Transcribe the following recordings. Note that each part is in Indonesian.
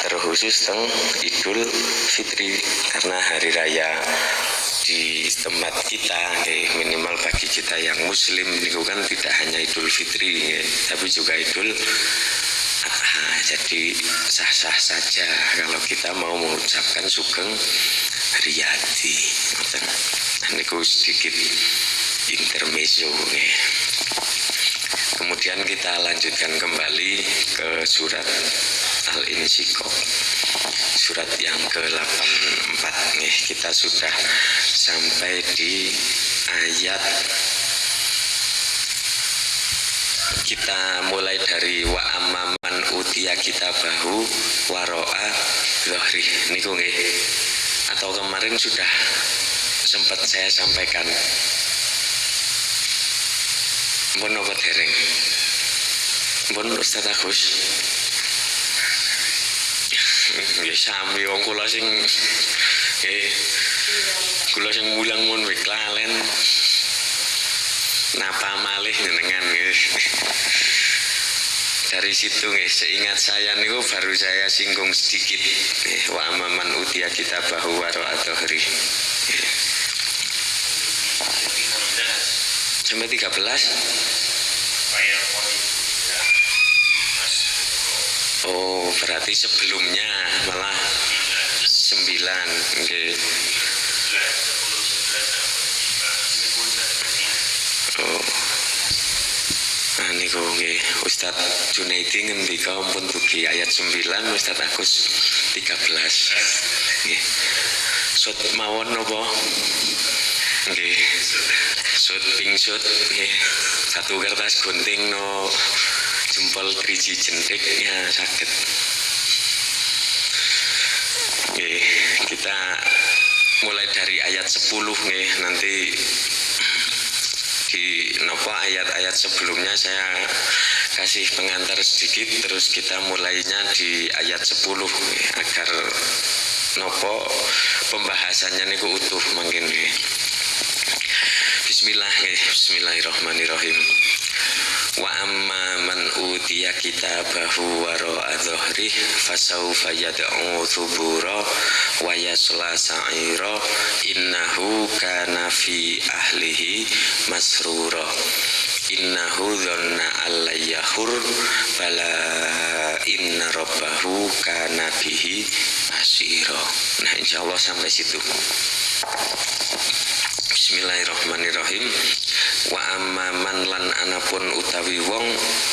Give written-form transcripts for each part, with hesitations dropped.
terkhusus teng Idul Fitri, karena hari raya di tempat kita minimal bagi kita yang muslim itu kan tidak hanya Idul Fitri tapi juga Idul Adha. Jadi sah-sah saja kalau kita mau mengucapkan sugeng riyadi. Ini sedikit intermezzo nih. Kemudian kita lanjutkan kembali ke surat Al-Insyiqaq, surat yang ke-84 nih. Kita sudah sampai di ayat, kita mulai dari wa amman utiya kitabahu waro'a dzahri niku nggih, atau kemarin sudah sempat saya sampaikan. Mbon apa dereng? Mbon Ustaz Agus. Ya sami wong kula sing mulang mun wek lalen. Napa malih jenengan nggih. Dari situ nggih, seingat saya niku baru saya singgung sedikit wa amman utiya kitabahu waro'a dzahri. Sampai 13. Oh, berarti sebelumnya malah 9. Okay. Oh. Nah niku nggih, Ustaz Junaidi ngendika pun dugi ayat 9, Ustaz Agus 13. Nggih. Sut mawon napa? Nggih. Sut pingsut nggih. Satu kertas gunting no jempol driji jentiknya sakit. Oke, kita mulai dari ayat 10 nih. Nanti di nopo ayat-ayat sebelumnya saya kasih pengantar sedikit, terus kita mulainya di ayat 10 nih, agar nopo pembahasannya niku utuh mungkin nih. Bismillahirrahmanirrahim. Wa amma man utiya kitabahu waro'a dzahri fasawfa yad'u thubura wa yasla sa'ira innahu kana fi ahlihi masrura innahu dhanna alla yahur bala inna rabbahu kana bihi basira. Nah insyaallah sampai situ. Bismillahirrahmanirrahim. Wa amman lan anapun utawi wong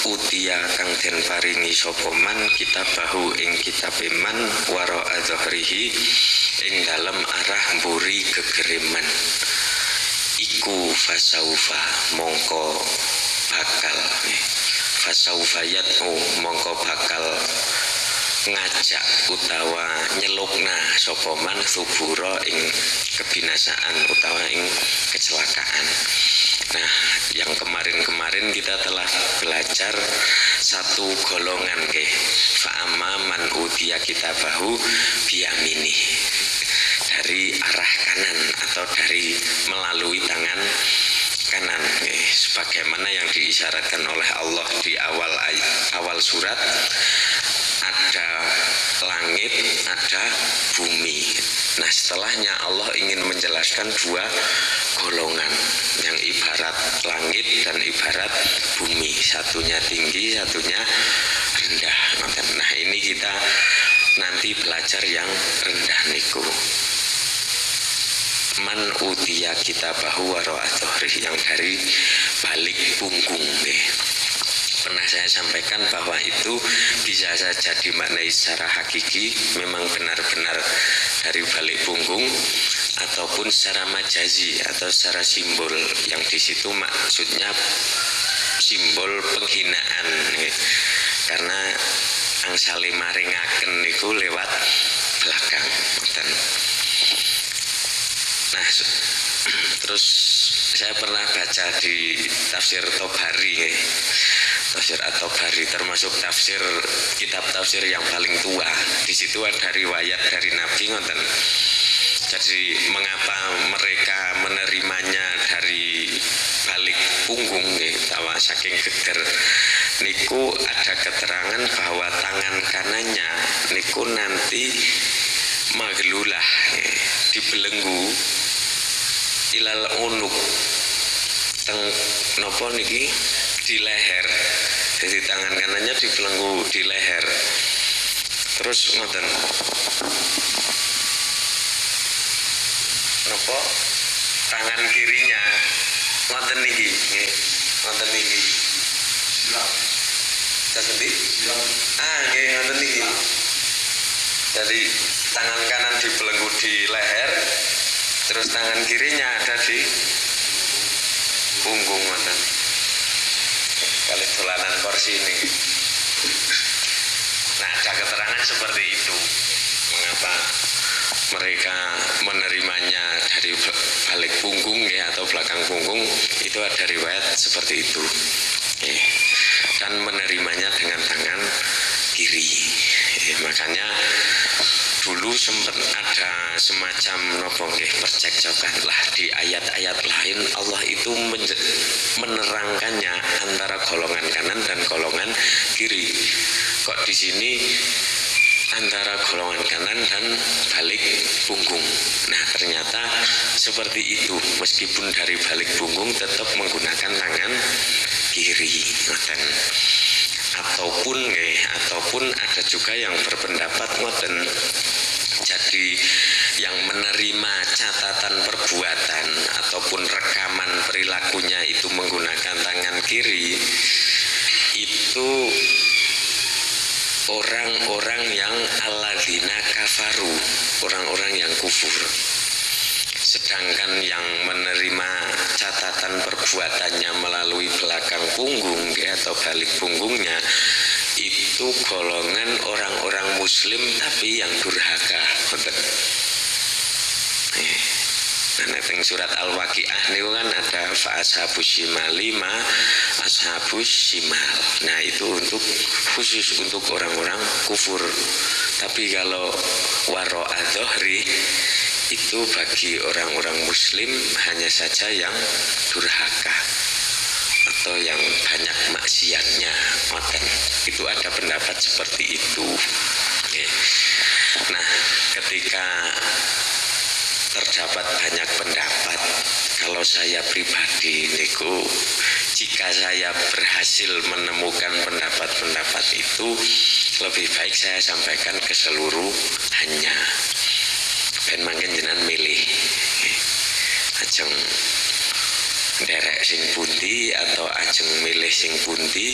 utia kang den paringi sapa man kitabahu ing kitabe man wara dzahrihi ing dalem arah mburi gegereman iku fasaufa mongko bakal mongko bakal ngajak utawa nyelukna sapa man subura ing kebinasaan utawa ing kecelakaan. Nah, yang kemarin kita telah belajar satu golongan fa'amma man utiya kitabahu biyamini, dari arah kanan atau dari melalui tangan kanan, sebagaimana yang diisyaratkan oleh Allah di awal surat. Ada langit, ada bumi. Nah setelahnya Allah ingin menjelaskan dua golongan yang ibarat langit dan ibarat bumi, satunya tinggi, satunya rendah. Nah ini kita nanti belajar yang rendah niku. Man utiya kitabahu waro'a dzahri, yang dari balik punggung deh. Pernah saya sampaikan bahwa itu bisa saja dimaknai secara hakiki, memang benar-benar dari balik punggung, ataupun secara majazi atau secara simbol, yang di situ maksudnya simbol penghinaan, karena angsale maringaken niku lewat belakang. Nah, terus saya pernah baca di tafsir Tobari, tafsir At-Tabari, termasuk tafsir kitab tafsir yang paling tua. Di situ ada riwayat dari Nabi ngoten. Jadi mengapa mereka menerimanya dari balik punggung, tawa saking geger niku ada keterangan bahwa tangan kanannya niku nanti maglulah dibelenggu ilal unuk teng nopo niki di leher. Jadi tangan kanannya dibelenggu di leher. Terus ngoten nopo tangan kirinya ngoten niki nggih, ngoten niki. Tersebut? Nggih ngoten niki. Jadi tangan kanan dibelenggu di leher, terus tangan kirinya ada di punggung ngoten. Kali dolanan kursi ini. Nah, ada keterangan seperti itu. Mengapa mereka menerimanya dari balik punggung ya atau belakang punggung, itu ada riwayat seperti itu. Dan menerimanya dengan tangan kiri. Makanya dulu sempat ada semacam percekcokan lah di ayat-ayat lain. Allah itu menerangkannya antara golongan kanan dan golongan kiri. Kok di sini antara golongan kanan dan balik punggung. Nah, ternyata seperti itu. Meskipun dari balik punggung tetap menggunakan tangan kiri. Ataupun ada juga yang berpendapat ngoten. Jadi yang menerima catatan perbuatan ataupun rekaman perilakunya itu menggunakan tangan kiri, itu orang-orang yang alladzina kafaru, orang-orang yang kufur. Sedangkan yang menerima catatan perbuatannya melalui belakang punggung atau balik punggungnya itu golongan orang-orang muslim tapi yang durhaka. Nah, teng surat Al-Waqiah niku kan ada fa ashabus shimali ma ashabus shimal. Nah, itu untuk khusus untuk orang-orang kufur. Tapi kalau wara'a dzahri itu bagi orang-orang muslim hanya saja yang durhaka atau yang banyak maksiatnya. Itu ada pendapat seperti itu. Nah, ketika terdapat banyak pendapat, kalau saya pribadi niku, jika saya berhasil menemukan pendapat-pendapat itu, lebih baik saya sampaikan keseluruhannya. Ben mangken jenengan milih ajeng derek sing pundi atau ajeng milih sing pundi,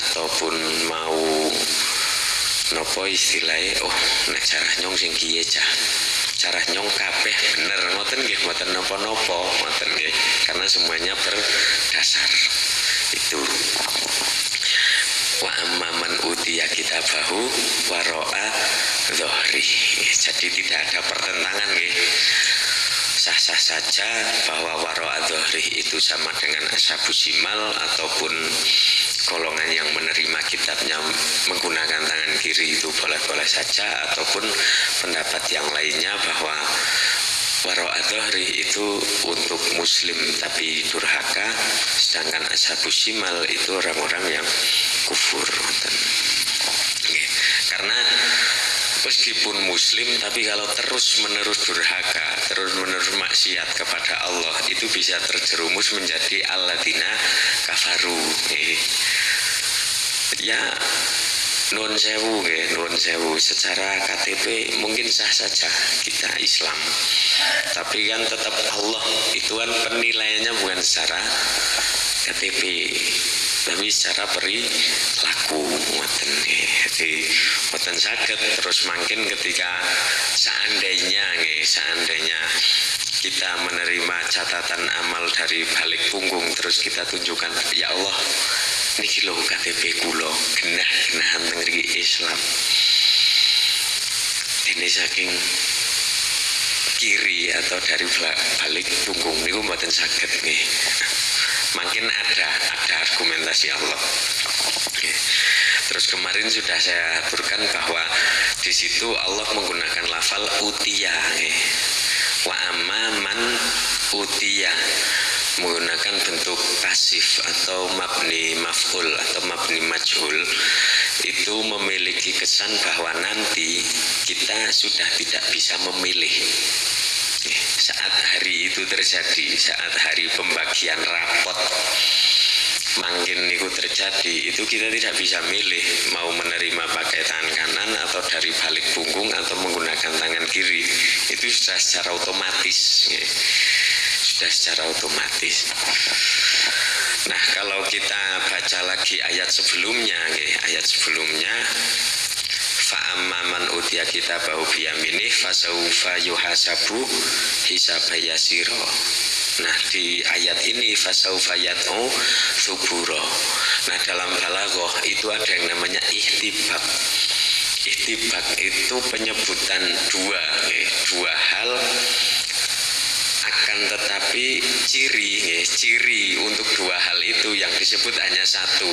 ataupun mau nopo istilahnya, nek carah nyong sing kiye cah, carah nyong kabeh bener ngoten nggih, mboten napa-napa ngoten nggih, karena semuanya berdasar itu. Wa amman utiya kitabahu wara'a dzahri. Jadi tidak ada pertentangan nggih. Sah-sah saja bahwa wara'a dzahri itu sama dengan ashabus shimal ataupun golongan yang menerima kitabnya menggunakan tangan kiri itu boleh-boleh saja, ataupun pendapat yang lainnya bahwa wara'a dzahri itu untuk muslim tapi durhaka, sedangkan ashabus shimal itu orang-orang yang kufur. Karena meskipun muslim tapi kalau terus menerus durhaka, terus menerus maksiat kepada Allah, itu bisa terjerumus menjadi alladzina kafaru. Ya nuwun sewu, secara KTP mungkin sah saja kita Islam, tapi kan tetap Allah itu kan penilaiannya bukan secara KTP tapi secara perilaku. Jadi mboten saged terus mangkin ketika seandainya kita menerima catatan amal dari balik punggung, terus kita tunjukkan, ya Allah niki lho KTP kula genah-genahan teng mriki Islam. Dene saking kiri atau dari balik punggung niku mboten saged nggih. Makin ada argumentasi Allah. Terus kemarin sudah saya aturkan bahwa di situ Allah menggunakan lafal utiya. Wa amma man utiya menggunakan bentuk pasif atau mabni maf'ul atau mabni majhul itu memiliki kesan bahwa nanti kita sudah tidak bisa memilih. Saat hari itu terjadi, saat hari pembagian rapot mangkin itu terjadi, itu kita tidak bisa milih mau menerima pakai tangan kanan atau dari balik punggung atau menggunakan tangan kiri. Itu sudah secara otomatis, sudah secara otomatis. Nah, kalau kita baca lagi ayat sebelumnya, ayat sebelumnya, fa'amma man utiya kitabahu biyaminih fasawfa yuhasabu hisabayasiro. Nah, di ayat ini fasawfa yad'u thubura. Nah, dalam balaghah itu ada yang namanya ihtibak. Ihtibak itu penyebutan dua hal, akan tetapi ciri untuk dua hal itu yang disebut hanya satu.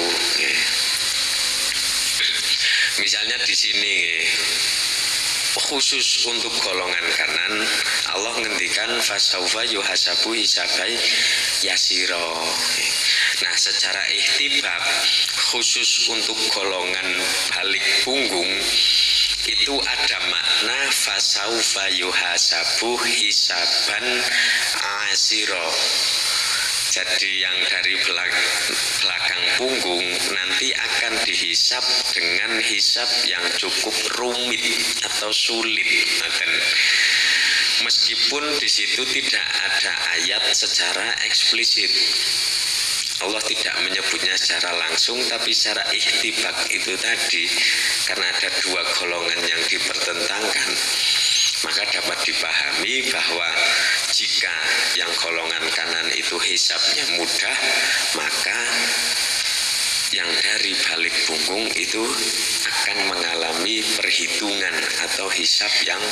Misalnya di sini khusus untuk golongan kanan Allah ngendikan fasaufa yuhasabu hisabai yasiro. Nah, secara ihtibak khusus untuk golongan balik punggung itu ada makna fasaufa yuhasabu hisaban asiro. Jadi yang dari belakang punggung nanti akan dihisap dengan hisap yang cukup rumit atau sulit. Meskipun di situ tidak ada ayat secara eksplisit, Allah tidak menyebutnya secara langsung, tapi secara ihtibak itu tadi, karena ada dua golongan yang dipertentangkan, maka dapat dipahami bahwa jika yang golongan kanan itu hisapnya mudah, maka yang dari balik punggung itu akan mengalami perhitungan atau hisap yang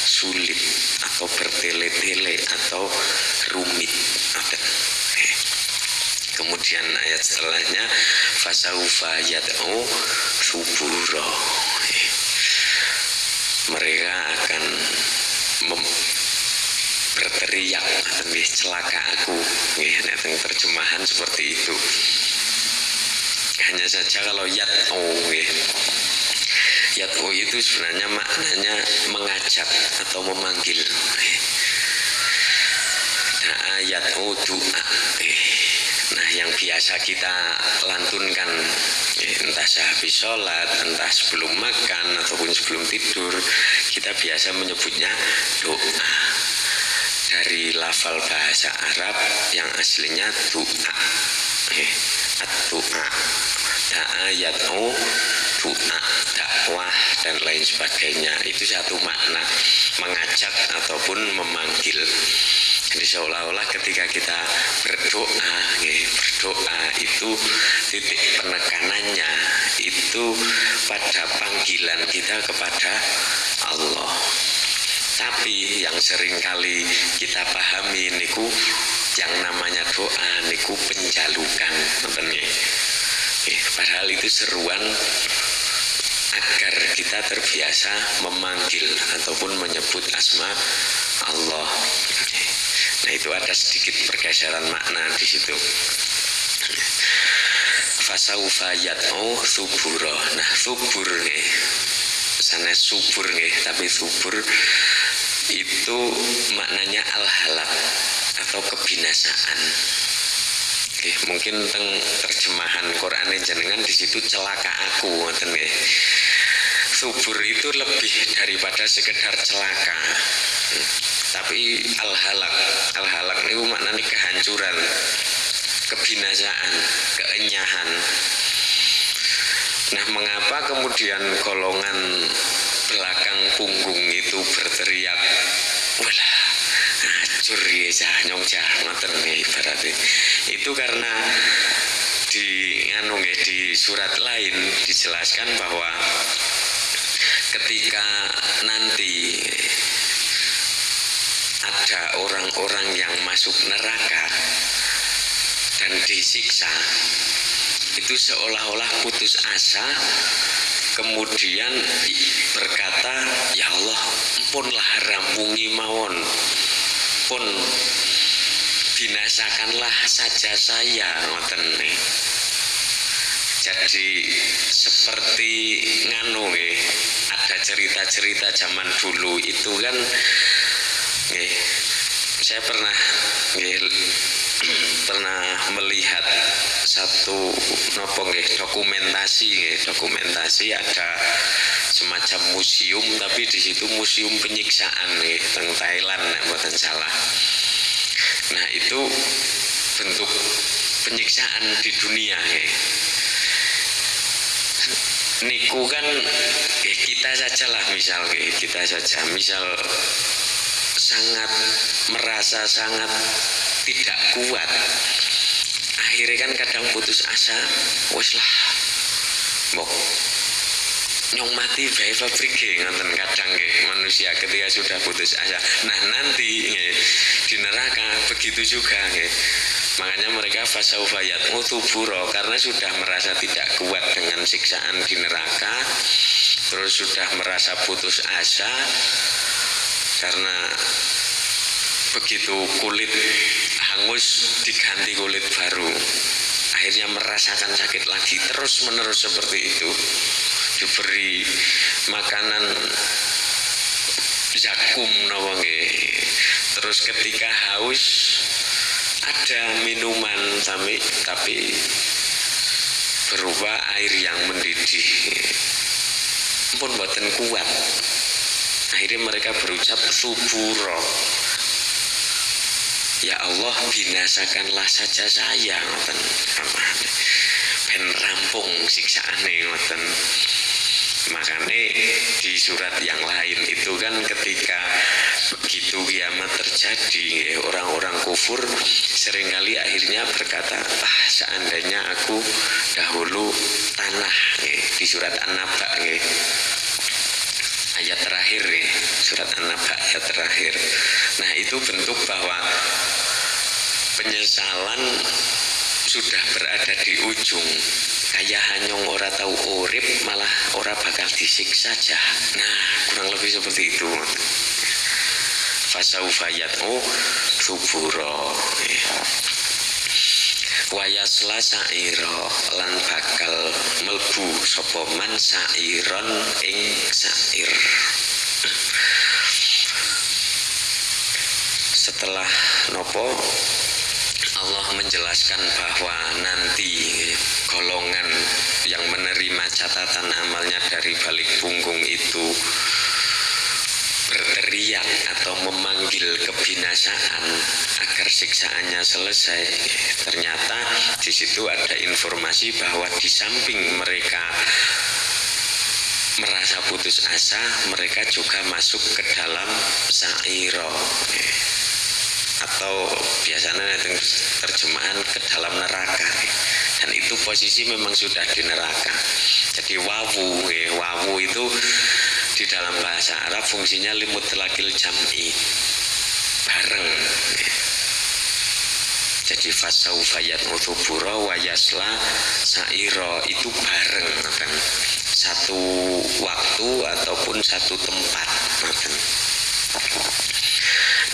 sulit atau bertele-tele atau rumit. Kemudian ayat setelahnya fasaufa yad'u thubura. Mereka akan berteriak, celaka aku. Terjemahan seperti itu. Hanya saja kalau yad'u itu sebenarnya maknanya mengajak atau memanggil. Da'a yad'u du'a. Nah, yang biasa kita lantunkan entah sehabis sholat, entah sebelum makan ataupun sebelum tidur, kita biasa menyebutnya doa. Dari lafal bahasa Arab yang aslinya doa, at-doa, da'a yad'u, doa, dakwah dan lain sebagainya. Itu satu makna, mengajak ataupun memanggil. Jadi seolah-olah ketika kita berdoa itu titik penekanannya itu pada panggilan kita kepada Allah. Tapi yang seringkali kita pahami niku yang namanya doa niku penjalukan, padahal itu seruan agar kita terbiasa memanggil ataupun menyebut asma Allah. Nah, itu ada sedikit pergeseran makna di situ. Fasaufa yad'u thubura. Nah, thubur sana subur tapi thubur itu maknanya al-halak atau kebinasaan. Mungkin terjemahan Quran jenengan di situ celaka aku, Thubur itu lebih daripada sekedar celaka. Tapi al-halak itu maknanya kehancuran, kebinasaan, keenyahan. Nah, mengapa kemudian golongan belakang punggung itu berteriak, walah, hancur ya nyongcah, ibaratnya. Itu karena di surat lain dijelaskan bahwa ketika nanti ada orang-orang yang masuk neraka dan disiksa, itu seolah-olah putus asa, kemudian berkata, ya Allah, punlah rampungi mawon, pun binasakanlah saja saya, ngoten nih. Jadi seperti nganu nggih, ada cerita-cerita zaman dulu itu kan nggih, saya pernah melihat satu dokumentasi ada semacam museum, tapi di situ museum penyiksaan nih teng Thailand nek mboten salah. Nah, itu bentuk penyiksaan di dunia nih. Niku kan kita sajalah misal sangat merasa sangat tidak kuat, akhirnya kan kadang putus asa, wes lah mbok nyong mati bae pabrik ngoten kadang manusia ketika sudah putus asa. Nah, nanti di neraka begitu juga makanya mereka fasaufayat mutuburo, karena sudah merasa tidak kuat dengan siksaan di neraka, terus sudah merasa putus asa karena begitu kulit hangus diganti kulit baru, akhirnya merasakan sakit lagi terus menerus seperti itu. Diberi makanan zakum terus ketika haus ada minuman tapi berupa air yang mendidih, pun boten kuat. Akhirnya mereka berucap suburo, ya Allah binasakanlah saja saya, ngoten ben rampung siksaane, ngoten. Makanya di surat yang lain itu kan ketika begitu kiamat terjadi, orang-orang kufur seringkali akhirnya berkata, seandainya aku dahulu tanah, di surat An-Naba ayat terakhir, surat An-Naba ayat terakhir. Nah, itu bentuk bahwa penyesalan sudah berada di ujung. Kayak hanyong ora tahu urip, malah ora bakal disiksa saja. Nah, kurang lebih seperti itu. Fasaufayatmu suburo wayasla sairo, lan bakal melbu sopoman sairon ing sair. Setelah nopo Allah menjelaskan bahwa nanti golongan yang menerima catatan amalnya dari balik punggung itu berteriak atau memanggil kebinasaan agar siksaannya selesai. Ternyata di situ ada informasi bahwa di samping mereka merasa putus asa, mereka juga masuk ke dalam sa'iro, atau biasanya terjemahan ke dalam neraka. Dan itu posisi memang sudah di neraka. Jadi wawu itu di dalam bahasa Arab fungsinya limutlaqil jam'i, bareng. Jadi fasaufayat mutuburo wayasla sairo itu bareng, kan? Satu waktu ataupun satu tempat.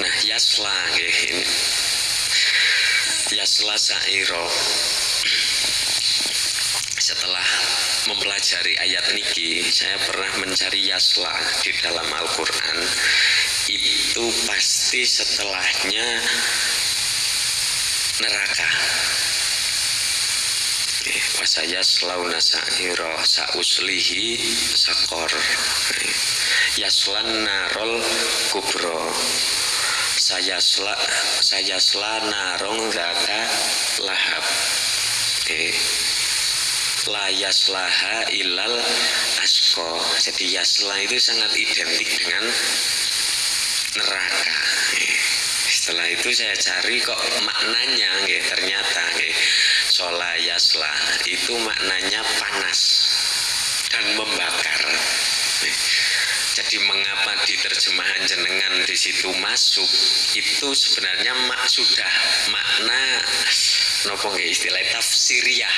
Nah, yasla ini yasla sairo. Setelah mempelajari ayat niki, saya pernah mencari yasla di dalam Al-Quran. Itu pasti setelahnya neraka. Wasayaslauna sa'iro sa'uslihi sakor, yaslan narol kubro, sayasla narong zaka lahab, la yaslaha ilal asko. Jadi yasla itu sangat identik dengan neraka. Setelah itu saya cari kok maknanya, ternyata sola yasla itu maknanya panas dan membakar. Jadi mengapa di terjemahan jenengan di situ masuk, itu sebenarnya sudah makna nopo istilah tafsiriyah,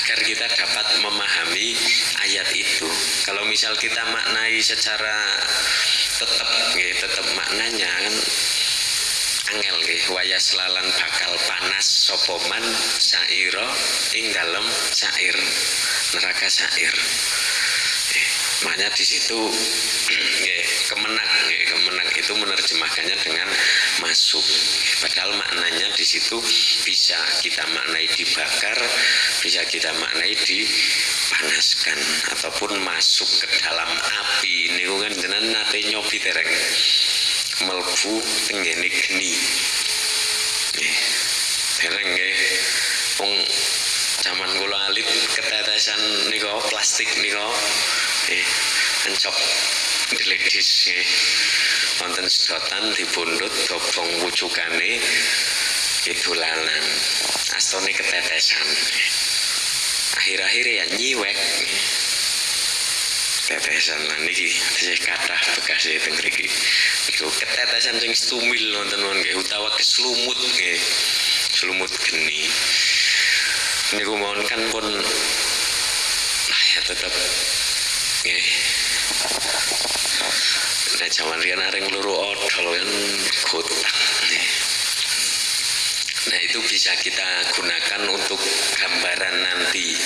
agar kita dapat memahami ayat itu. Kalau misal kita maknai secara tetap maknanya kan angel nggih, wayas lalan bakal panas sapa man saira ing dalem sair, neraka sair. Makanya di situ kemenak itu menerjemahkannya dengan masuk. Padahal maknanya di situ bisa kita maknai dibakar, bisa kita maknai dipanaskan ataupun masuk ke dalam api. Niku kan jenengan nate nyobi dereng melbu tenggene geni. Dereng nggih. Wong zaman kula alit ketetesan nika plastik nika encok deledis wonten sedotan dipundhut dobong wucukane dolanan astone ketetesan, akhir-akhir ya nyiwek tetesan lan niki isih kathah bekas teng mriki iku ketetesan sing stumil wonten nggih utawa keslumut nggih, slumut geni niku mawon kan pun ya tetep nggih. Nah jaman riyen areng loro odol kan kotak nih. Nah itu bisa kita gunakan untuk gambaran nanti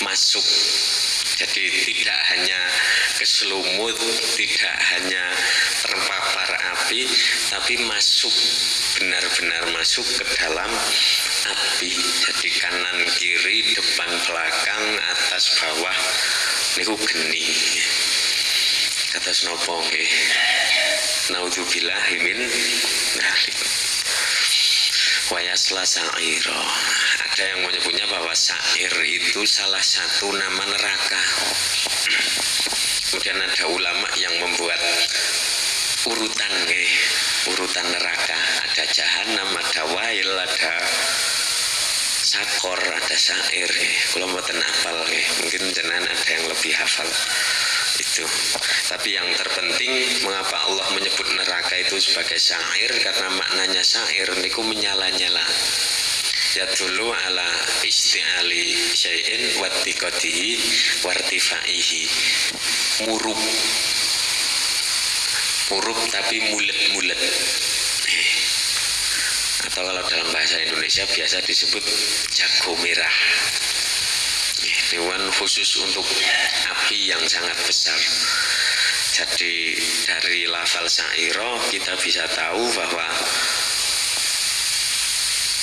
masuk. Jadi tidak hanya keselumut, tidak hanya terpapar api, tapi masuk, benar-benar masuk ke dalam api. Jadi kanan kiri, depan belakang, atas bawah niku geni. Kados napa nggih? Naudzubillahi min dzalik. Wa yasla sa'ira. Ada yang menyebutnya bahwa sa'ir itu salah satu nama neraka. Kemudian ada ulama yang membuat urutan nggih, urutan neraka. Ada jahanam, ada wail, ada sakor, ada sa'ir. Kalau mboten hafal nggih, mungkin jenengan ada yang lebih hafal itu. Tapi yang terpenting mengapa Allah menyebut neraka itu sebagai sa'ir, karena maknanya sa'ir niku menyala-nyala. Ya dulu ala isti'ali syai'in wattiqatihi wartifaihi. Murub tapi mulet-mulet. Atau kalau dalam bahasa Indonesia biasa disebut jago merah. Dewan khusus untuk api yang sangat besar. Jadi dari lafal sa'iro kita bisa tahu bahwa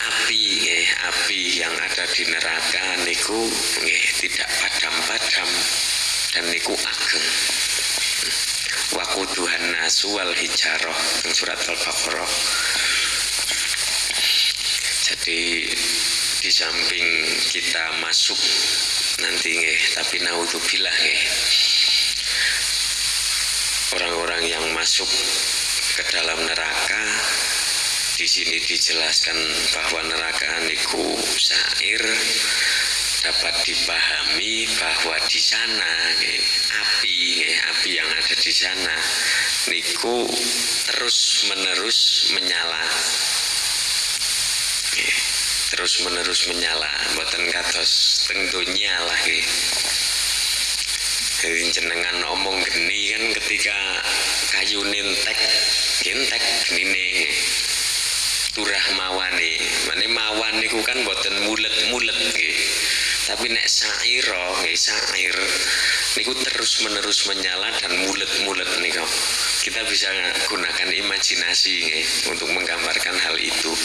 api yang ada di neraka niku tidak padam-padam dan niku ageng. Waquduhan nasu wal hijarah surat Al-Baqarah. Jadi di samping kita masuk nanti tapi naudzubillah orang-orang yang masuk ke dalam neraka, di sini dijelaskan bahwa neraka niku sa'ir, dapat dipahami bahwa di sana api yang ada di sana niku terus-menerus menyala. Terus-menerus menyala, mboten kados teng donya lah nggih. Jadi jenengan omong geni kan ketika kayu entek genine turah mawane. Mane mawan niku kan mboten mulet-mulet nggih. Tapi nek sa'ira nggih, sa'ir niku terus-menerus menyala dan mulet-mulet niku. Kita bisa gunakan imajinasi nggih untuk menggambarkan hal itu.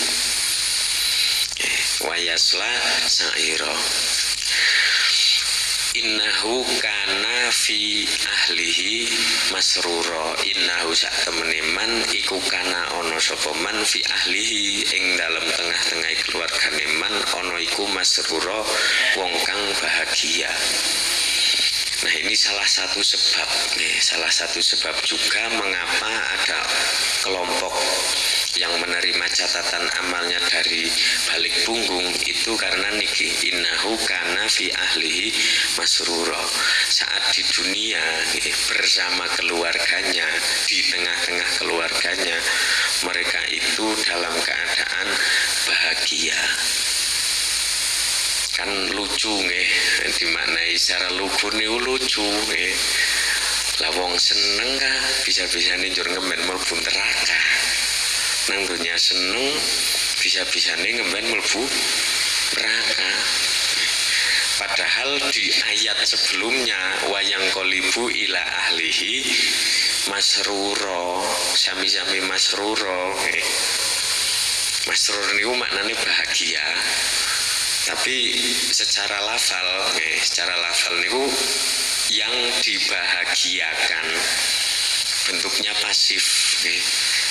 Wayasla sa'ira innahu kana fi ahlihi masrura. Innahu sak temene man iku kana ana sapa man fi ahlihi ing dalem tengah-tengah keluargane man ana iku masrura wong kang bahagia. Nah ini salah satu sebab juga mengapa ada kelompok yang menerima catatan amalnya dari balik punggung itu karena niki innahu kana fi ahlihi masrura. Saat di dunia bersama keluarganya, di tengah-tengah keluarganya, mereka itu dalam keadaan bahagia. Kan lucu nggih, dimaknai secara lugu niku lucu nggih. Lah wong seneng ka bisa-bisa njur ngemen mlebu neraka. nang dunya seneng bisa-bisane ngemben mlebu neraka. Padahal di ayat sebelumnya wayang kolibu ila ahlihi masruro, sami-sami masruro. Masrur niku maknane bahagia. Tapi secara lafal niku yang dibahagiakan bentuknya pasif.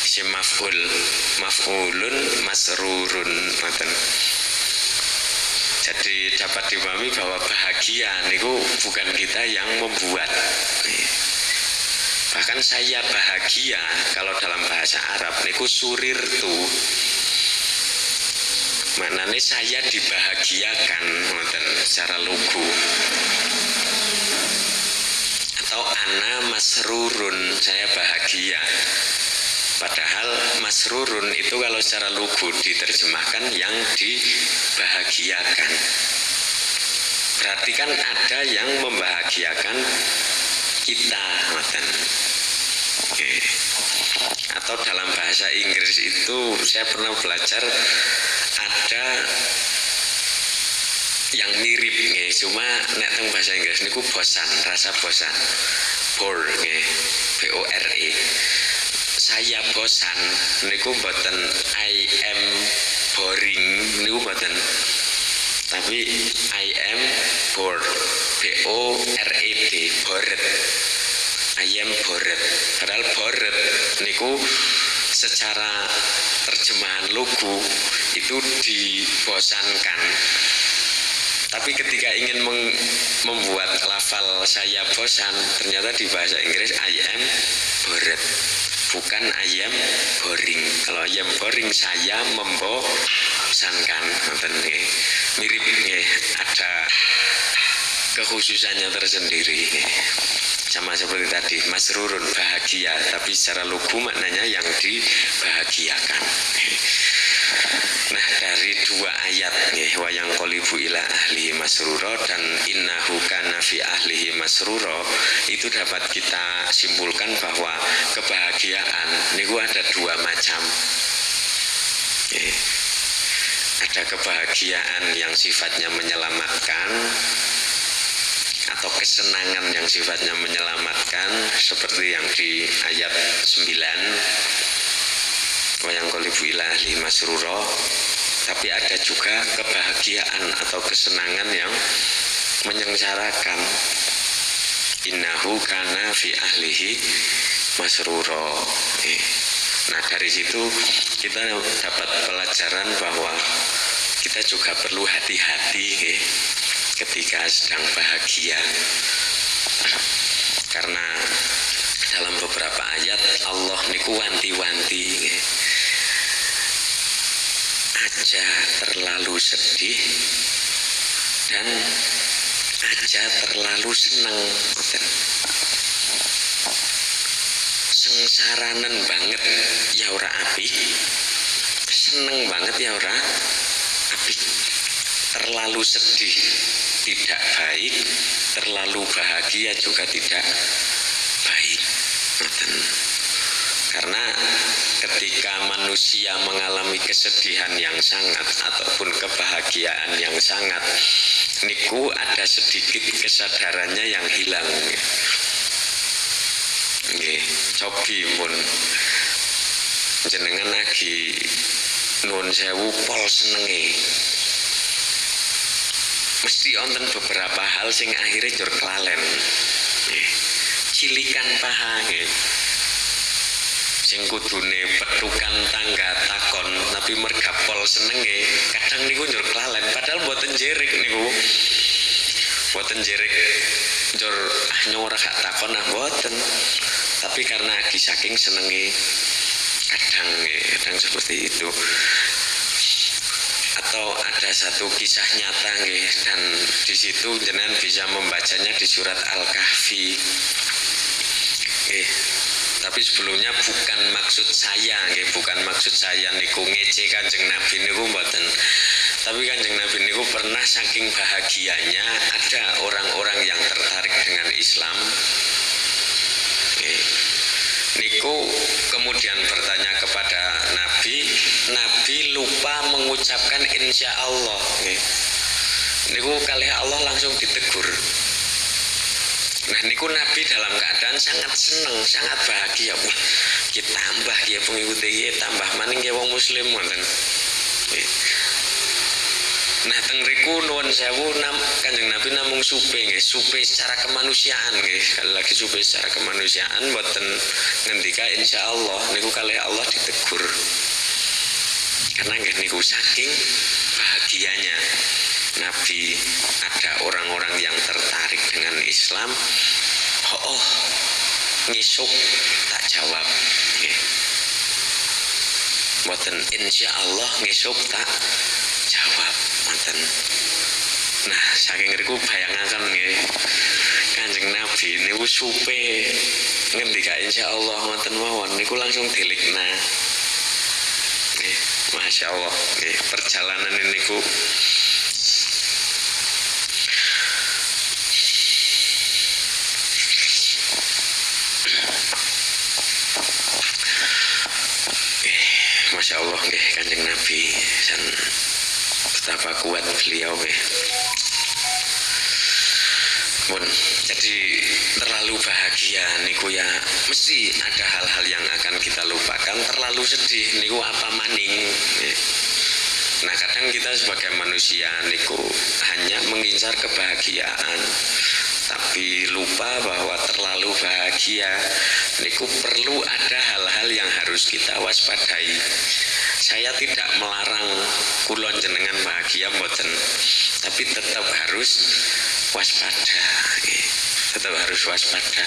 Si maf'ulun masrurun ngoten. Jadi dapat dipahami bahwa bahagia niku bukan kita yang membuat. Bahkan saya bahagia kalau dalam bahasa Arab niku surirtu. Maknanya saya dibahagiakan ngoten secara lugu. Atau ana masrurun, saya bahagia. Padahal masrurun itu kalau secara lugu diterjemahkan yang dibahagiakan. Berarti kan ada yang membahagiakan kita, ngoten. Oke. Atau dalam bahasa Inggris itu saya pernah belajar ada yang mirip nggih, cuma nek teng bahasa Inggris niku bosan, rasa bosan. Bore nggih, B-O-R-E. Saya bosan niku mboten I am boring niku mboten. Tapi I am bored, B-O-R-E-D, bored. I am bored. Padahal bored niku secara terjemahan lugu itu dibosankan. Tapi ketika ingin membuat lafal saya bosan, ternyata di bahasa Inggris I am bored, bukan I am boring. Kalau I am boring saya membosankan. Mirip nih, ada kekhususannya tersendiri. Sama seperti tadi, masrurun bahagia, tapi secara lugu maknanya yang dibahagiakan. Nah, dari dua ayat nih, wayang kolibu ila ahlihi masruro dan innahu kana fi ahlihi masruro, itu dapat kita simpulkan bahwa kebahagiaan niku ada dua macam. Ada kebahagiaan yang sifatnya menyelamatkan atau kesenangan yang sifatnya menyelamatkan seperti yang di ayat 9 wayang kolibu ila ahlihi masruro. Tapi ada juga kebahagiaan atau kesenangan yang menyengsarakan. Innahu kana fi ahlihi masruro. Nah, dari situ kita dapat pelajaran bahwa kita juga perlu hati-hati ketika sedang bahagia. Karena dalam beberapa ayat Allah niku wanti-wanti, aja terlalu sedih dan aja terlalu seneng. Sengsaranen banget ya ora apik, seneng banget ya ora apik. Terlalu sedih tidak baik, terlalu bahagia juga tidak baik. Karena ketika manusia mengalami kesedihan yang sangat ataupun kebahagiaan yang sangat, niku ada sedikit kesadarannya yang hilang. Nggih, cobi pun jenengan lagi nuwun sewu pol senenge. Mesti wonten beberapa hal sing akhirnya jur kelalen. Cilikan paha nggih. Sing kudune petukan tangga takon tapi merga pol senenge, kadang niku njur kelalen padahal mboten jerik niku. Mboten jerik njur nyora gak takon mboten. Tapi karena lagi saking senenge kadang seperti itu. Atau ada satu kisah nyata nggih, dan di situ jenengan bisa membacanya di surat Al-Kahfi. Tapi sebelumnya bukan maksud saya niku ngece Kanjeng Nabi niku mboten. Tapi Kanjeng Nabi niku pernah saking bahagianya ada orang-orang yang tertarik dengan Islam. Niku kemudian bertanya kepada Nabi, Nabi lupa mengucapkan insya Allah. Niku kalih Allah langsung ditegur. Nah niku Nabi dalam keadaan sangat seneng, sangat bahagia. Kita tambah ya pengikuti tambah maning ya wong muslim ngoten. Nah teng riku nuwun sewu Kanjeng Nabi namung supe nggih, supe secara kemanusiaan nggih. Sekali lagi supe secara kemanusiaan mboten ngendika insyaallah niku kalih Allah ditegur. Karena nggih niku saking bahagianya Nabi ada orang-orang yang tertarik dengan Islam. Oh, ngisuk tak jawab nggih. Mboten insyaallah ngisuk tak jawab. Nah, saking riku bayangaken nggih. Kanjeng Nabi niku supe ngendika insyaallah ngoten mawon niku langsung dilikna. Nggih, masyaallah nggih perjalanan niku masyaallah nggih Kanjeng Nabi san betapa kuat beliau pun. Jadi terlalu bahagia niku ya mesti ada hal-hal yang akan kita lupakan. Terlalu sedih niku apa maning. Nah kadang kita sebagai manusia niku hanya mengincar kebahagiaan, tapi lupa bahwa terlalu bahagia niku perlu ada hal-hal yang harus kita waspadai. Saya tidak melarang kulon jenengan bahagia mboten, tapi tetap harus waspada. Tetap harus waspada.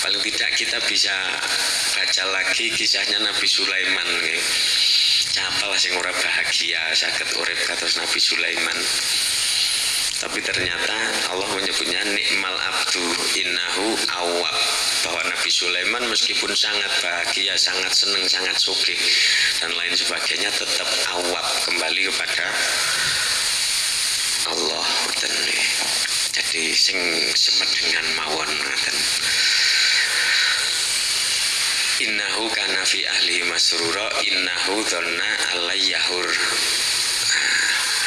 Paling tidak kita bisa baca lagi kisahnya Nabi Sulaiman. Siapa sing ora bahagia saged urip kados Nabi Sulaiman. Tapi ternyata Allah menyebutnya nikmal abdu innahu awwab, bahwa Nabi Sulaiman meskipun sangat bahagia, sangat senang, sangat sugih dan lain sebagainya tetap awwab, kembali kepada Allah. Jadi sing semedengan mawon ngoten. Innahu kana fi ahli masrura innahu dhanna alayyahur.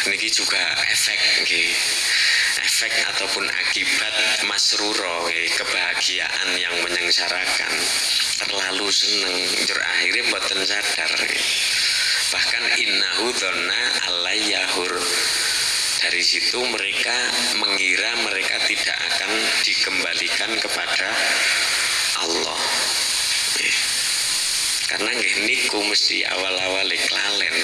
Niki juga efek nggih. Efek ataupun akibat masruro, kebahagiaan yang menyengsarakan. Terlalu seneng jur akhirnya mboten sadar. Bahkan innahu dhanna alayyahur. Dari situ mereka mengira mereka tidak akan dikembalikan kepada Allah. Karena nggih niku mesti awal-awal klalen.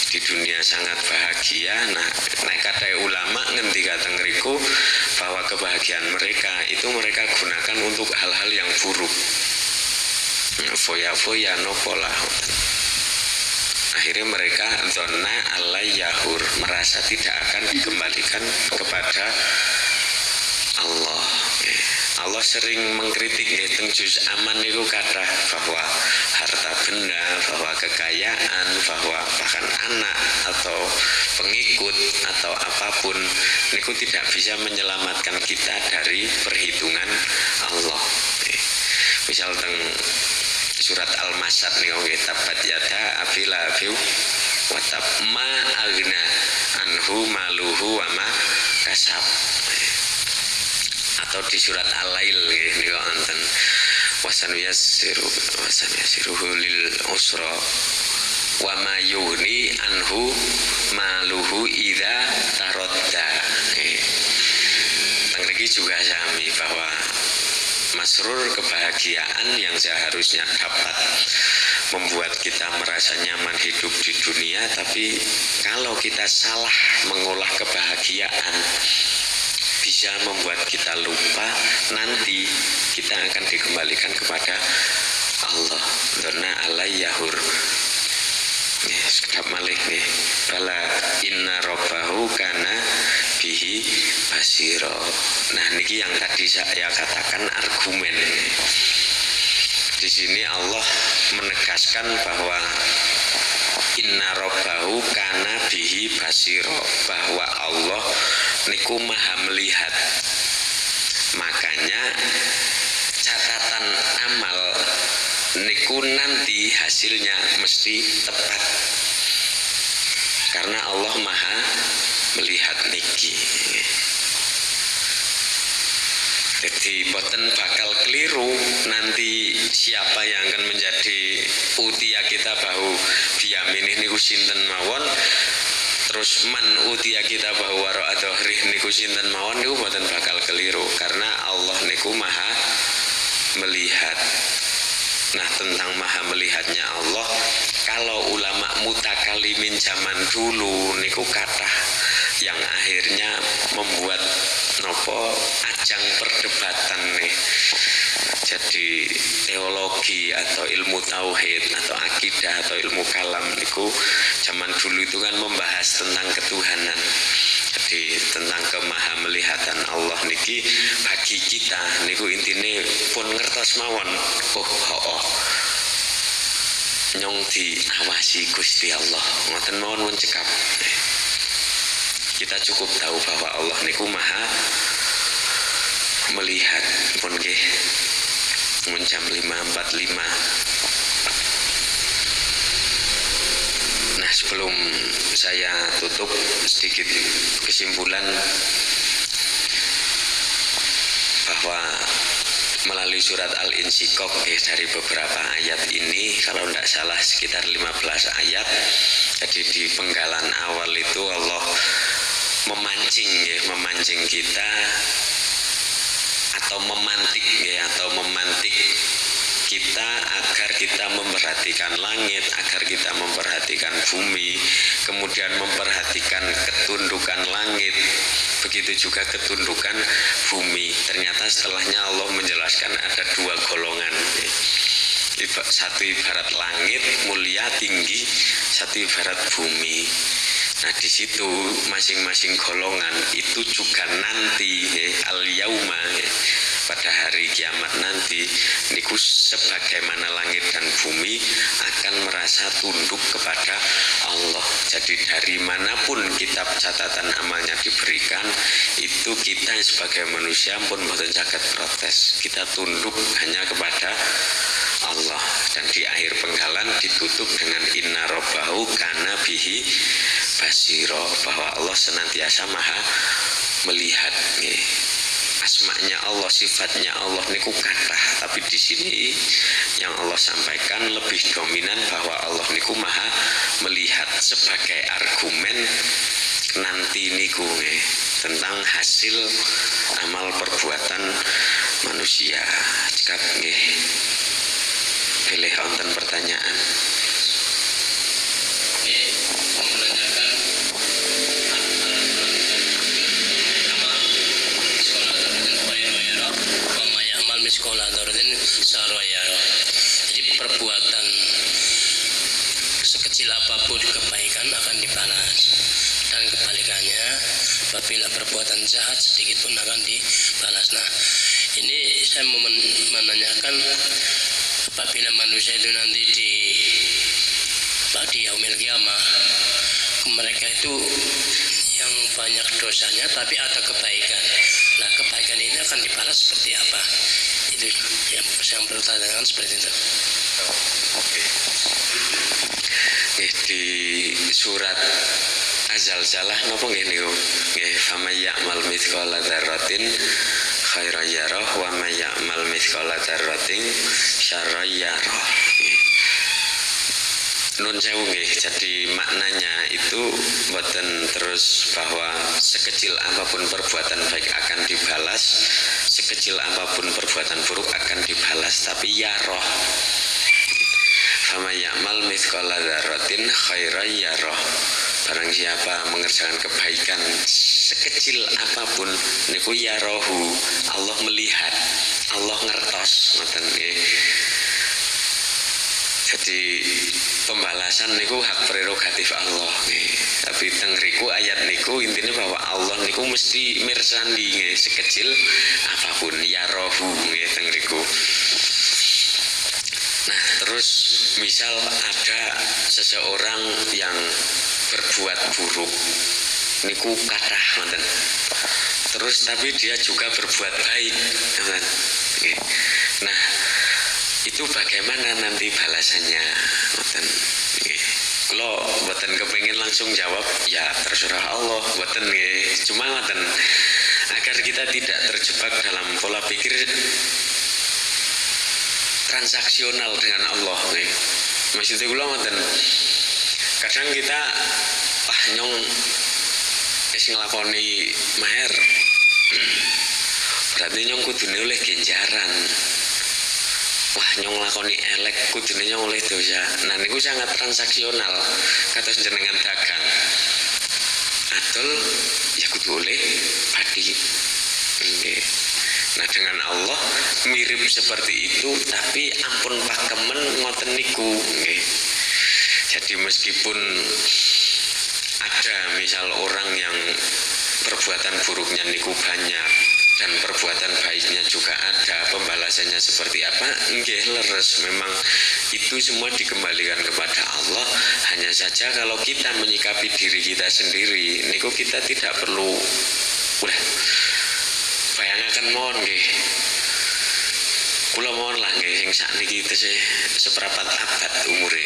Di dunia sangat bahagia. Nah kata ulama ngendika teng riku bahwa kebahagiaan mereka itu mereka gunakan untuk hal-hal yang buruk. Foya-foya nopolah. Akhirnya mereka dzonna alayyahur, merasa tidak akan dikembalikan kepada Allah. Allah sering mengkritik teng juz aman niku kathah bahwa harta benda, bahwa kekayaan, bahwa bahkan anak atau pengikut atau apapun niku tidak bisa menyelamatkan kita dari perhitungan Allah. Misal teng surat Al-Masad niku nggih tabat yada abil lahabi wa tab ma aghna anhu maluhu wa ma kasab. Atau di surat Al-Lail niku wonten wasanuyasiruhu lil usra wa ma yughni anhu maluhu idza taradda. Teng mriki juga sami bahwa masrur kebahagiaan yang seharusnya dapat membuat kita merasa nyaman hidup di dunia, tapi kalau kita salah mengolah kebahagiaan bisa membuat kita lupa nanti kita akan dikembalikan kepada Allah. Dzonna alayyahur. Sekap malih nih. Bala inna rabbahu kana bihi basira. Nah niki yang tadi saya katakan argumen. Di sini Allah menegaskan bahwa inna rabbahu kana bihi basira, bahwa Allah niku maha melihat. Makanya catatan amal niku niku nanti hasilnya mesti tepat. Karena Allah Maha melihat niki. Jadi boten bakal keliru nanti siapa yang akan menjadi utia kita bahu biyaminih niku sinten mawon, terus man utia kita bahu wara adhri niku sinten mawon niku boten bakal keliru karena Allah niku Maha melihat. Nah, tentang Maha melihatnya Allah, kalau ulama mutakalimin zaman dulu niku kathah yang akhirnya membuat nopo ajang perdebatan nih. Jadi teologi atau ilmu tauhid atau akidah atau ilmu kalam niku zaman dulu itu kan membahas tentang ketuhanan. Jadi tentang kemaha melihatan Allah niki bagi kita niku intine pun ngertos mawon. Oh. Nyong diawasi Gusti Allah. Ngoten mawon mun cekap. Kita cukup tahu bahwa Allah niku Maha melihat. Pun nggih. Mun jam 5.45. Nah, sebelum saya tutup sedikit kesimpulan bahwa melalui surat Al-Insyiqaq dari beberapa ayat ini, kalau tidak salah sekitar 15 ayat. Jadi di penggalan awal itu Allah memancing kita atau memantik kita agar kita memperhatikan langit, agar kita memperhatikan bumi, kemudian memperhatikan ketundukan langit, begitu juga ketundukan bumi. Ternyata setelahnya Allah menjelaskan ada dua golongan. Satu ibarat langit mulia tinggi, satu ibarat bumi. Nah, di situ masing-masing golongan itu juga nanti al-yauma pada hari kiamat nanti niku sebagaimana langit dan bumi akan merasa tunduk kepada Allah. Jadi dari manapun kitab catatan amalnya diberikan, itu kita sebagai manusia pun boten saged protes. Kita tunduk hanya kepada Allah. Dan di akhir penggalan ditutup dengan inna robbahu kana bihi basiro, bahwa Allah senantiasa Maha melihat. Asma'nya Allah, sifatnya Allah niku kathah, tapi di sini yang Allah sampaikan lebih dominan bahwa Allah niku Maha melihat sebagai argumen nanti niku tentang hasil amal perbuatan manusia. Cekap nggih. Pilih wonten pertanyaan. Jadi perbuatan sekecil apapun kebaikan akan dibalas, dan kebalikannya apabila perbuatan jahat sedikit pun akan dibalas. Nah, ini saya mau menanyakan, apabila manusia itu nanti di yaumil qiyamah, mereka itu yang banyak dosanya tapi ada kebaikan. Nah, kebaikan ini akan dibalas seperti apa? Itu yang saya bertanya seperti itu. Oke. Di surat Az-Zalzalah napa nggih niku? Nggih, faman ya'mal mithqala dzarratin khairan yarah wa may ya'mal mithqala dzarratin syarran yarah. Nun sewu nggih, jadi maknanya itu boten terus bahwa sekecil apapun perbuatan baik akan dibalas, sekecil apapun perbuatan buruk akan dibalas, tapi ya roh. Fama ya'mal mithqala dzarratin khairan yarah. Barang siapa mengerjakan kebaikan sekecil apapun niku ya rohu, Allah melihat, Allah ngertos, ngoten nggih. Jadi pembalasan niku hak prerogatif Allah nih. Tapi tengriku ayat niku intinya bahwa Allah niku mesti mirsani nih, sekecil apapun ya rohu nih tengriku. Nah, terus misal ada seseorang yang berbuat buruk niku kathah ngoten. Terus tapi dia juga berbuat baik. Nah, itu itu bagaimana nanti balasannya? Mboten nggih. Kula mboten kepengin langsung jawab, ya terserah Allah, mboten nggih. Cuma mboten agar kita tidak terjebak dalam pola pikir transaksional dengan Allah nggih. Maksudnya kula mboten. Kadang kita nyong wis nglakoni maher. Berarti nyong kudune oleh ganjaran. Wah nyong lakoni elek kudune nyong oleh dosa. Nah niku sangat transaksional. Kados jenengan dagang. Adol ya kudu oleh padi. Nggih. Nah dengan Allah mirip seperti itu, tapi ampun pakemen ngoten niku nggih. Jadi meskipun ada misal orang yang perbuatan buruknya niku banyak dan perbuatan baiknya juga ada, pembalasannya seperti apa, nggih leres. Memang itu semua dikembalikan kepada Allah. Hanya saja kalau kita menyikapi diri kita sendiri niku kita tidak perlu bayangaken mohon nggih. Kula mohon lah nggih sing sakniki tesih seprapat abad umure.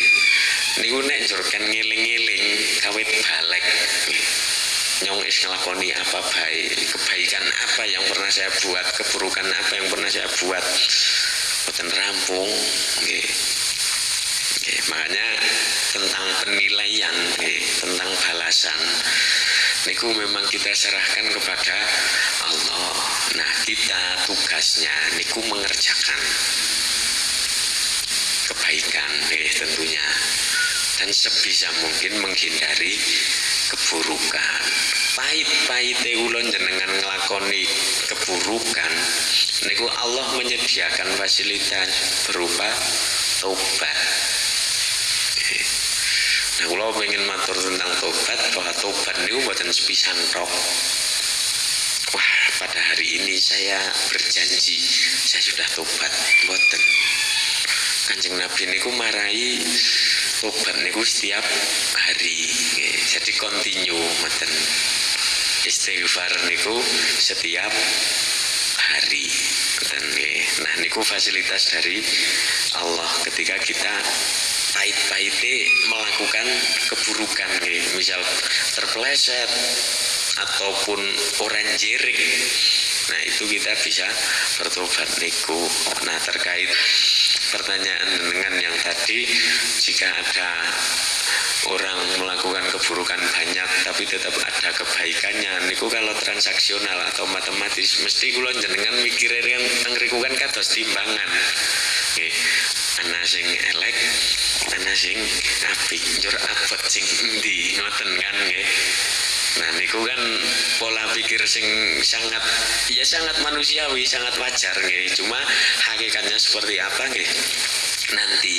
Niku nek njur kan ngiling-ngiling kawit balik. Nyong is ngelakoni apa baik, kebaikan apa yang pernah saya buat, keburukan apa yang pernah saya buat, boten rampung nggih. Nggih, makanya tentang penilaian nggih, tentang balasan niku memang kita serahkan kepada Allah. Nah, kita tugasnya niku mengerjakan kebaikan nggih tentunya. Dan sebisa mungkin menghindari keburukan. Pahit-pahite ulun jenengan nglakoni keburukan niku Allah menyediakan fasilitas berupa tobat. Nah, kula pengen matur tentang tobat, bahwa tobat niku mboten sepisan tok. Wah, pada hari ini saya berjanji saya sudah tobat, mboten. Kanjeng Nabi niku marahi tobat niku setiap hari, jadi kontinu mboten. Istighfar niku setiap hari, mboten nggih. Nah niku fasilitas dari Allah ketika kita pahit-pahite melakukan keburukan nggih, misal terpeleset ataupun orang jerik. Nah itu kita bisa bertobat niku. Nah terkait pertanyaan dengan yang tadi, jika ada orang melakukan keburukan banyak tapi tetap ada kebaikannya niku, kalau transaksional atau matematis mesti kula jenengan mikirin yang ngriku kan kados timbangan nggih. Ana sing elek, ana sing apik, njur abot sing endi ngoten kan nggih. Nah niku kan pola pikir sing sangat manusiawi, sangat wajar nggih. Cuma hakikatnya seperti apa nggih? Nanti.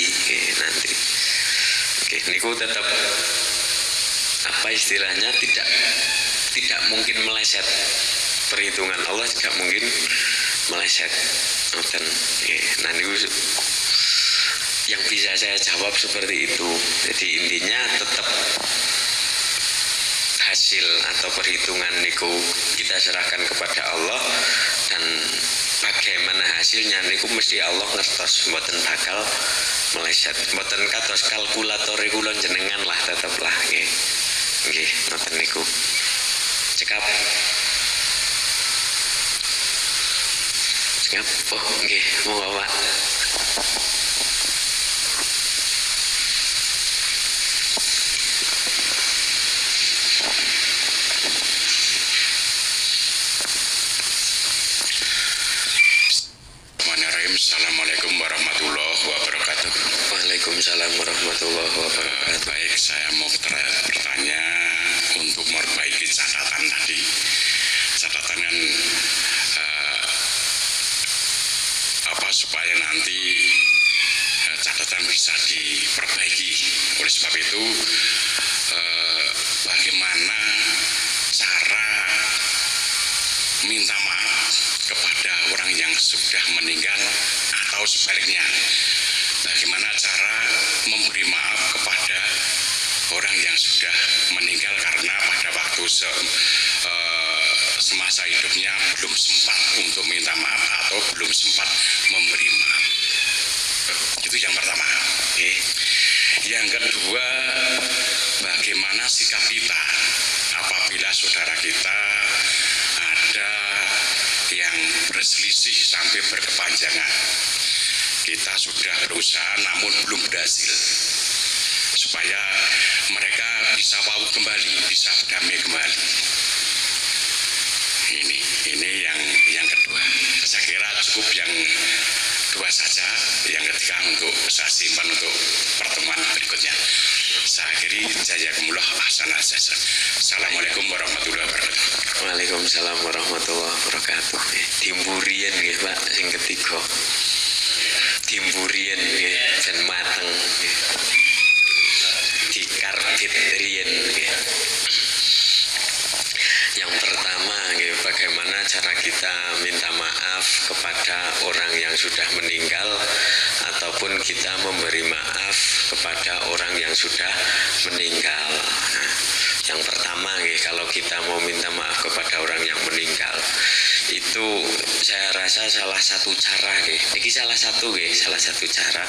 Oke, niku tetap apa istilahnya tidak mungkin meleset. Perhitungan Allah tidak mungkin meleset. Nah niku yang bisa saya jawab seperti itu. Jadi intinya tetap hasil atau perhitungan niku kita serahkan kepada Allah, dan bagaimana hasilnya niku mesti Allah ngertos, mboten bakal meleset, mboten kados kalkulator kula jenengan lah, teteplah nggih. Nggih, ngoten niku. Cekap. Oh, nggih, monggo Pak. Assalamualaikum warahmatullahi wabarakatuh. Waalaikumsalam warahmatullahi wabarakatuh. Baik, saya mau bertanya untuk memperbaiki catatan tadi. Catatan kan supaya nanti catatan bisa diperbaiki. Oleh sebab itu, bagaimana cara minta maaf kepada orang yang sudah meninggal, atau sebaliknya bagaimana cara memberi maaf kepada orang yang sudah meninggal karena pada waktu semasa hidupnya belum sempat untuk minta maaf atau belum sempat memberi maaf. Itu yang pertama. Yang kedua, bagaimana sikap kita apabila saudara kita ada yang berselisih sampai berkepanjangan. Kita sudah berusaha namun belum berhasil, supaya mereka bisa wau kembali, bisa damai kembali. Ini yang kedua. Saya kira cukup yang dua saja. Yang ketiga untuk saya simpan untuk pertemuan berikutnya. Saya akhiri, jazakumullah ahsanal jazaa. Assalamualaikum warahmatullahi wabarakatuh. Waalaikumsalam warahmatullahi wabarakatuh. Timburian nggih Pak sing ketiga. Timburian nggih ben mateng nggih. Dikarbit riyen nggih. Yang pertama nggih, bagaimana cara kita minta maaf kepada orang yang sudah meninggal ataupun kita memberi maaf kepada orang yang sudah meninggal. Nah, yang pertama nggih, kalau kita mau minta maaf kepada orang yang meninggal, itu saya rasa salah satu cara nggih. Ini salah satu cara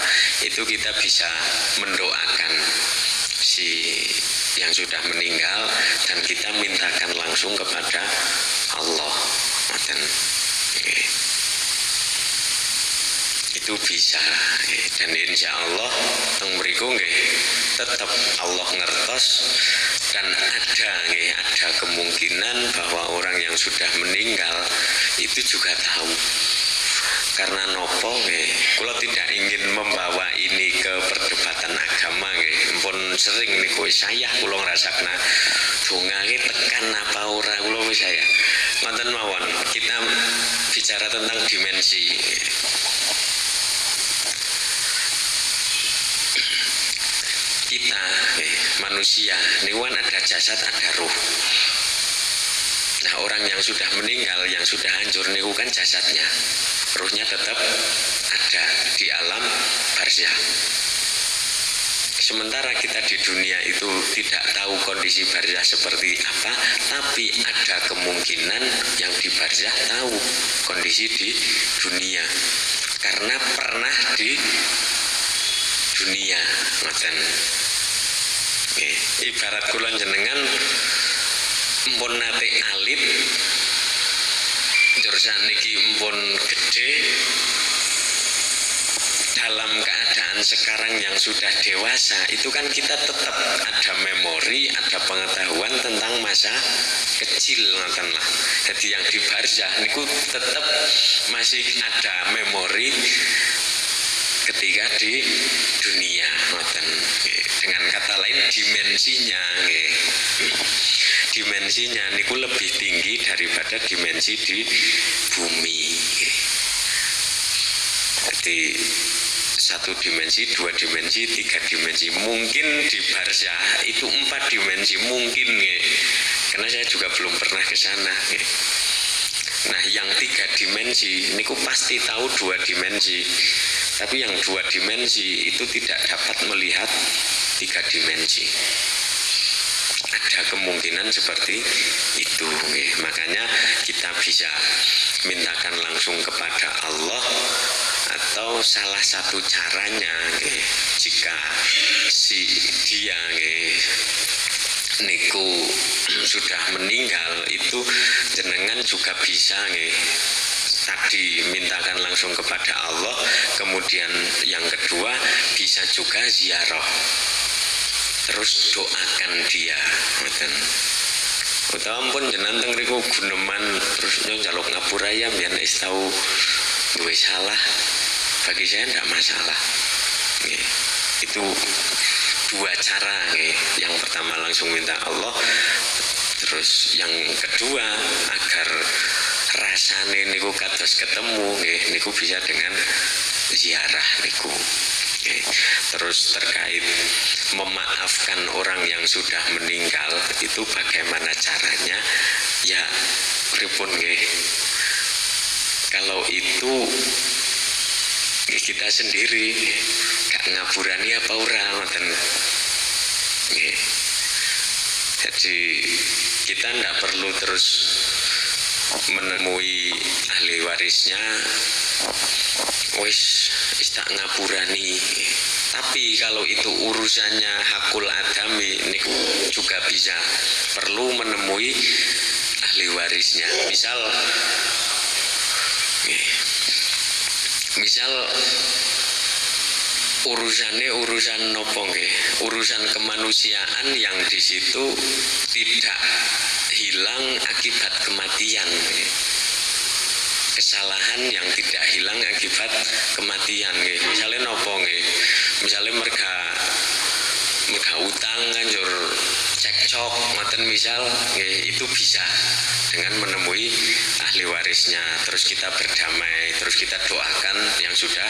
itu kita bisa mendoakan si yang sudah meninggal dan kita mintakan langsung kepada Allah. Itu bisa, dan insya Allah teng mriku nggih tetap Allah ngertos, dan ada kemungkinan bahwa orang yang sudah meninggal itu juga tahu. Karena nopo nggih, kula tidak ingin membawa ini ke perdebatan agama nggih. Mpun sering niku saya kula ngrasakna dongae tekan apa ora kula wis saya. Ngoten mawon, kita bicara tentang dimensi. Kita manusia niku ada jasad, ada ruh. Nah, orang yang sudah meninggal, yang sudah hancur niku kan jasadnya. Ruhnya tetap ada di alam barzah. Sementara kita di dunia itu tidak tahu kondisi barzah seperti apa, tapi ada kemungkinan yang di barzah tahu kondisi di dunia karena pernah di dunia. Ngoten. Ibarat kula jenengan mpun nate alit njur saniki mpun gede, dalam keadaan sekarang yang sudah dewasa itu kan kita tetap ada memori, ada pengetahuan tentang masa kecil ngoten lah. Jadi yang di barzah niku tetap masih ada memori ketika di dunia ngoten. Dengan kata lain dimensinya dimensinya niku lebih tinggi daripada dimensi di bumi. Jadi satu dimensi, dua dimensi, tiga dimensi, mungkin di barzah itu 4 dimensi mungkin karena saya juga belum pernah ke sana. Nah, yang 3 dimensi niku pasti tahu 2 dimensi, tapi yang 2 dimensi itu tidak dapat melihat 3 dimensi. Ada kemungkinan seperti itu. Makanya kita bisa mintakan langsung kepada Allah, atau salah satu caranya jika si dia niku sudah meninggal itu jenengan juga bisa tadi mintakan langsung kepada Allah. Kemudian yang kedua bisa juga ziarah, terus doakan dia. Utawa ampun jenengan teng mriku guneman terus njaluk ngapura ya biyen wis tau duwe salah, bagi saya tidak masalah. Itu 2 cara. Yang pertama langsung minta Allah, terus yang kedua agar rasane niku kados ketemu niku bisa dengan ziarah niku. Terus terkait memaafkan orang yang sudah meninggal itu bagaimana caranya? Ya pripun kalau itu kita sendiri gak ngaburani apa ora ngoten. Jadi kita tidak perlu terus menemui ahli warisnya wis tak ngapurani. Tapi kalau itu urusannya hakul adami, niku juga bisa perlu menemui ahli warisnya. Misal urusan nopo nggih, urusan kemanusiaan yang di situ tidak hilang akibat kematian. Kesalahan yang tidak hilang akibat kematian nggih. Misale nopo nggih? Misale merga utang kanjur cekcok ngoten misal nggih, itu bisa dengan menemui ahli warisnya, terus kita berdamai, terus kita doakan yang sudah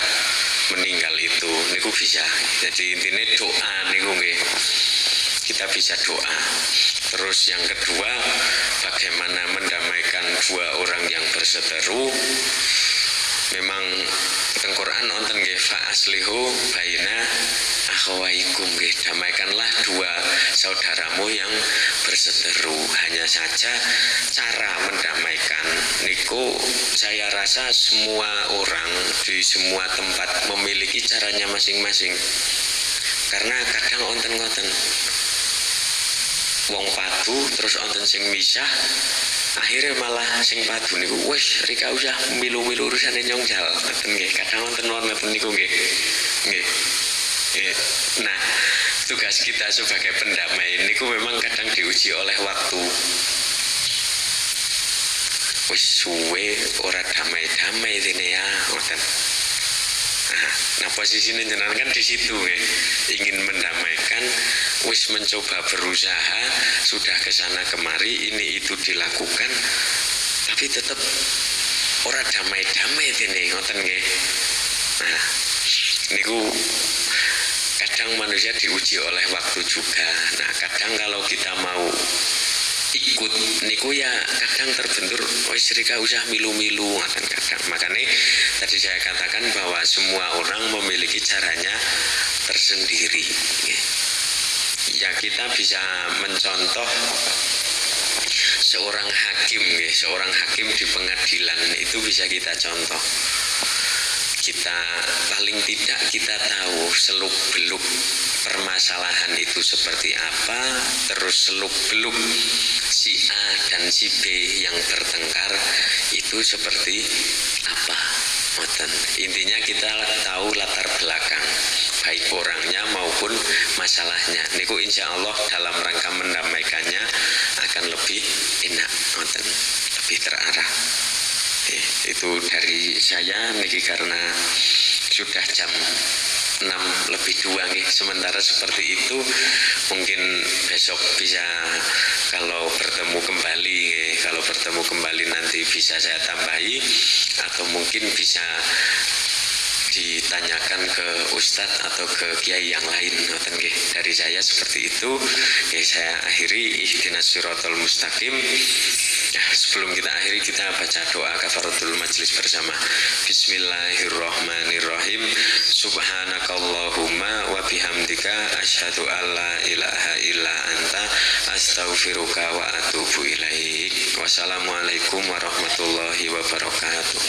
meninggal itu niku bisa. Jadi intinya doa niku nggih. Kita bisa doa. Terus yang kedua, bagaimana mendamaikan dua orang yang berseteru. Memang teng Quran wonten nggih fa aslihu baina akhawaikum nggih, damaikanlah dua saudaramu yang berseteru. Hanya saja cara mendamaikan niku saya rasa semua orang di semua tempat memiliki caranya masing-masing. Karena kadang wonten ngoten wong padu terus wonten sing misah, akhirnya malah sing padu niku wis rika usah milu-milu urusane nyongjal ngoten nggih. Kadang wonten ngoten niku nggih. Nggih. Nah, tugas kita sebagai pendamai niku memang kadang diuji oleh waktu. Wis suwe ora damai-damai dene ya ngoten. Nah, posisinya jenengan kan di situ nggih. Ingin mendamaikan, wis mencoba berusaha, sudah kesana kemari, ini itu dilakukan, tapi tetap ora damai-damai dene ngoten nggih. Nah, niku kadang manusia diuji oleh waktu juga. Nah, kadang kalau kita mau ikut niku ya kadang terbentur wis rika usah milu-milu ngoten kadang. Makanya tadi saya katakan bahwa semua orang memiliki caranya tersendiri. Ya kita bisa mencontoh seorang hakim, seorang hakim di pengadilan itu bisa kita contoh. Kita paling tidak kita tahu seluk-beluk permasalahan itu seperti apa, terus seluk-beluk si A dan si B yang bertengkar itu seperti apa. Intinya kita tahu latar belakang baik orangnya maupun masalahnya. Niku insya Allah dalam rangka mendamaikannya akan lebih enak, lebih terarah. Itu dari saya niki karena sudah jam 6:02 nih. Sementara seperti itu mungkin besok bisa kalau bertemu kembali nanti bisa saya tambahi atau mungkin bisa ditanyakan ke Ustadz atau ke kiai yang lain. Dari saya seperti itu. Saya akhiri ihdinas siratal mustaqim. Sebelum kita akhiri, kita baca doa kafaratul majlis bersama. Bismillahirrahmanirrahim. Subhanakallahumma wa bihamdika asyhadu alla ilaha illa anta astaghfiruka wa atubu ilaik. Wassalamualaikum warahmatullahi wabarakatuh.